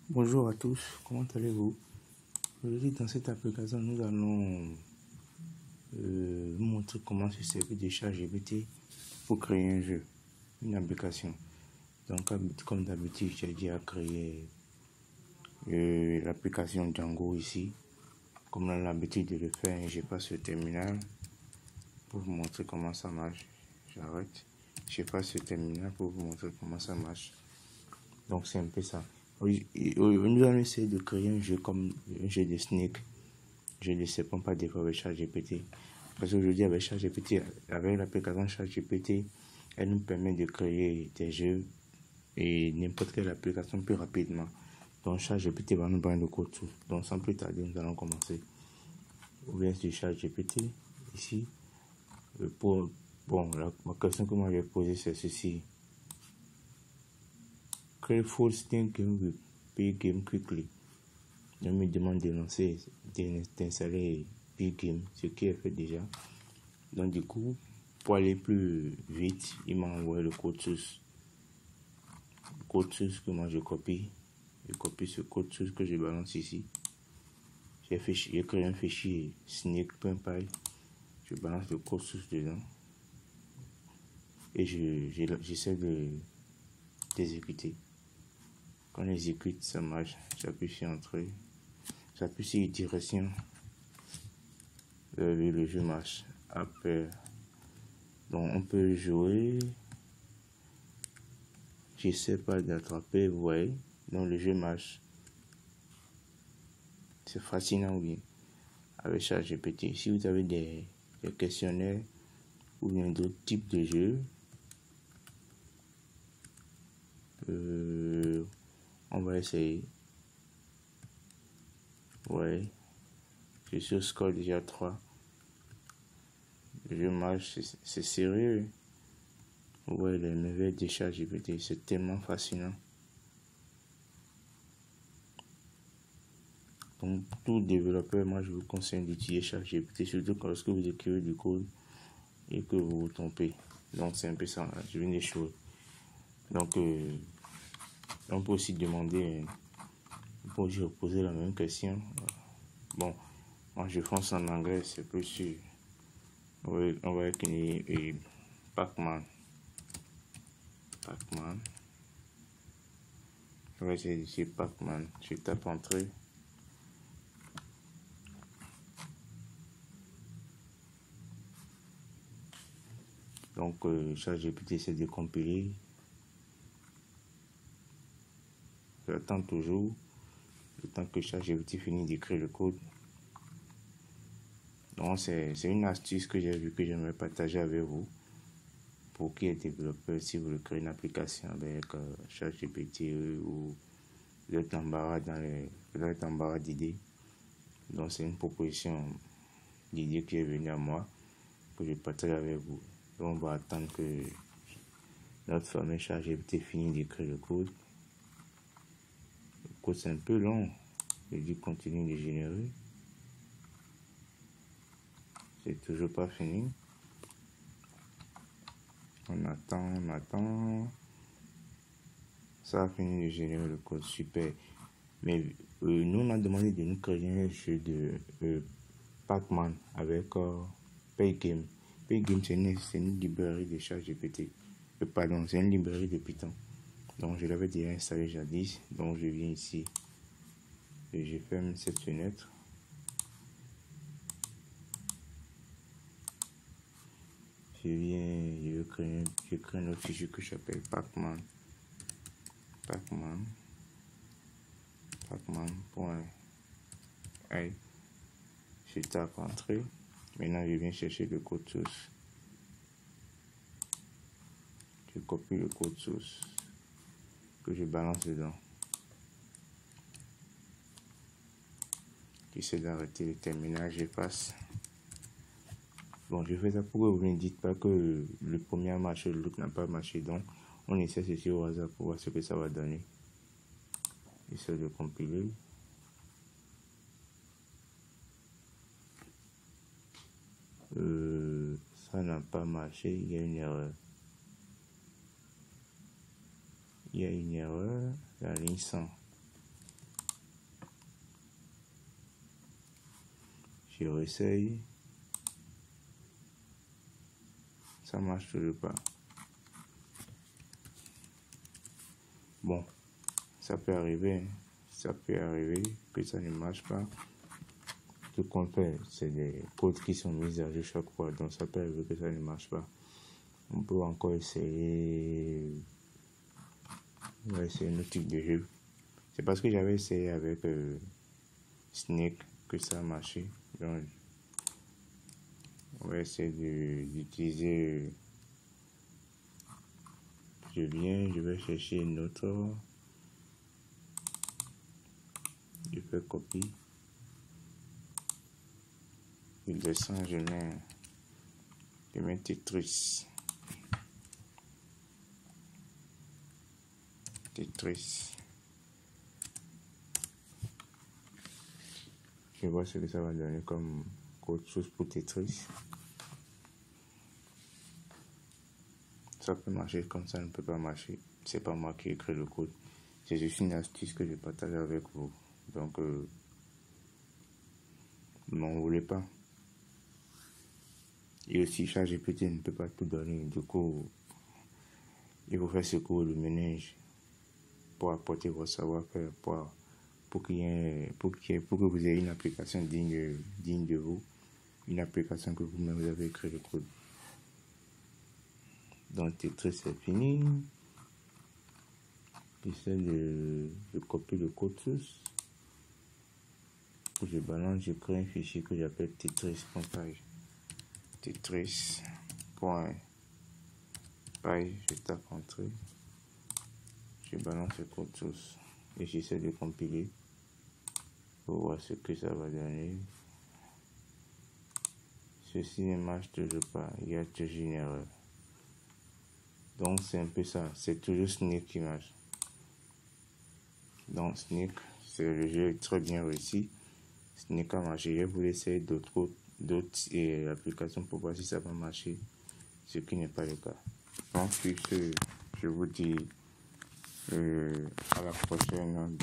Bonjour à tous, comment allez-vous? Aujourd'hui, dans cette application, nous allons vous montrer comment se servir de ChatGPT pour créer un jeu, une application. Donc, comme d'habitude, j'ai déjà créé l'application Django ici. Comme on a l'habitude de le faire, je passe au terminal pour vous montrer comment ça marche. J'arrête. Je passe au terminal pour vous montrer comment ça marche. Donc, c'est un peu ça. Nous allons essayer de créer un jeu comme un jeu de Snake. Je ne sais pas des fois avec ChatGPT. Parce qu'aujourd'hui, avec ChatGPT, avec l'application ChatGPT, elle nous permet de créer des jeux et n'importe quelle application plus rapidement. Donc, ChatGPT va nous donner le code tout. Donc, sans plus tarder, nous allons commencer. On vient sur ChatGPT, ici. La question que moi j'ai posée, c'est ceci. Create full Steam game with Big Game quickly. On me demande d'installer Big Game, ce qui est fait déjà. Donc du coup, pour aller plus vite, il m'a envoyé le code source. Le code source que moi je copie. Je copie ce code source que je balance ici. J'ai créé un fichier snake.py. Je balance le code source dedans. Et j'essaie d'exécuter. Quand on exécute, ça marche. J'appuie sur entrée. J'appuie sur direction. Le jeu marche. Après, donc on peut jouer. J'essaie pas d'attraper, vous voyez. Donc le jeu marche. C'est fascinant, oui. Avec ChatGPT. Si vous avez des questionnaires ou bien d'autres types de jeux, on va essayer. Ouais. Je suis au score déjà 3. Le jeu marche, c'est sérieux. Vous voyez les merveilles de ChatGPT, c'est tellement fascinant. Donc, tout développeur, moi je vous conseille d'utiliser ChatGPT, surtout lorsque vous écrivez du code et que vous vous trompez. Donc, c'est un peu ça, là. Je viens des choses. Donc, on peut aussi demander, on peut aussi poser la même question. Bon, moi je pense en anglais, c'est plus sûr. On va écrire Pac-Man. Pac-Man. On va essayer d'ici Pac-Man. Je tape entrée. Donc, ChatGPT essaie de compiler. J'attends toujours le temps que ChatGPT finit d'écrire le code. Donc, c'est une astuce que j'ai vue que j'aimerais partager avec vous. Pour qui est développeur, si vous créez une application avec ChatGPT ou vous êtes embarras d'idées. Donc, c'est une proposition d'idées qui est venue à moi, que je partage avec vous. Donc, on va attendre que notre fameux ChatGPT finisse d'écrire le code. Le code, c'est un peu long. Je dis continue de générer. C'est toujours pas fini. On attend. Ça a fini de générer le code, super. Mais nous, on a demandé de nous créer un jeu de Pac-Man avec Paygame. Paygame, c'est une librairie de ChatGPT. Pardon, c'est une librairie de Python. Donc, je l'avais déjà installé jadis. Donc, je viens ici et je ferme cette fenêtre. Je crée un autre fichier que j'appelle Pac-Man. Pacman.py. Je tape entrée. Maintenant, je viens chercher le code source. Je copie le code source que je balance dedans. J'essaie d'arrêter le terminal, je passe. Bon, je fais ça pour que vous ne dites pas que le premier a marché, l'autre n'a pas marché. Donc, on essaie ceci au hasard pour voir ce que ça va donner. J'essaie de compiler. Ça n'a pas marché, il y a une erreur. La ligne 100. Je réessaye. Ça marche toujours pas. Bon, ça peut arriver. Ça peut arriver que ça ne marche pas. Tout qu'on fait, c'est des codes qui sont mis à jour chaque fois. Donc ça peut arriver que ça ne marche pas. On peut encore essayer. On va essayer un autre type de jeu. C'est parce que j'avais essayé avec Snake que ça a marché. Donc, on va essayer d'utiliser. Je vais chercher une autre. Je fais copie. Je descends, je mets Tetris. Je vois ce que ça va donner comme autre chose pour Tetris. Ça peut marcher comme ça ne peut pas marcher. C'est pas moi qui écris le code. C'est juste une astuce que je partage avec vous. Donc, n'en voulez pas. Et aussi, ChatGPT ne peut pas tout donner. Du coup, il faut faire ce cours de ménage pour apporter votre savoir-faire, pour que vous ayez une application digne de vous, une application que vous-même vous avez écrit le code. Donc, Tetris, c'est fini. J'essaie de copier le code tous. Je balance, je crée un fichier que j'appelle Tetris.py. Tetris.py, je tape entrée. Je balance le code tous et j'essaie de compiler pour voir ce que ça va donner. Ceci ne marche toujours pas, il y a toujours une erreur. Donc c'est un peu ça, c'est toujours Snake qui marche. Donc Snake, c'est le jeu très bien réussi. Snake a marché, je voulais essayer d'autres applications pour voir si ça va marcher, ce qui n'est pas le cas. Donc je vous dis à la prochaine.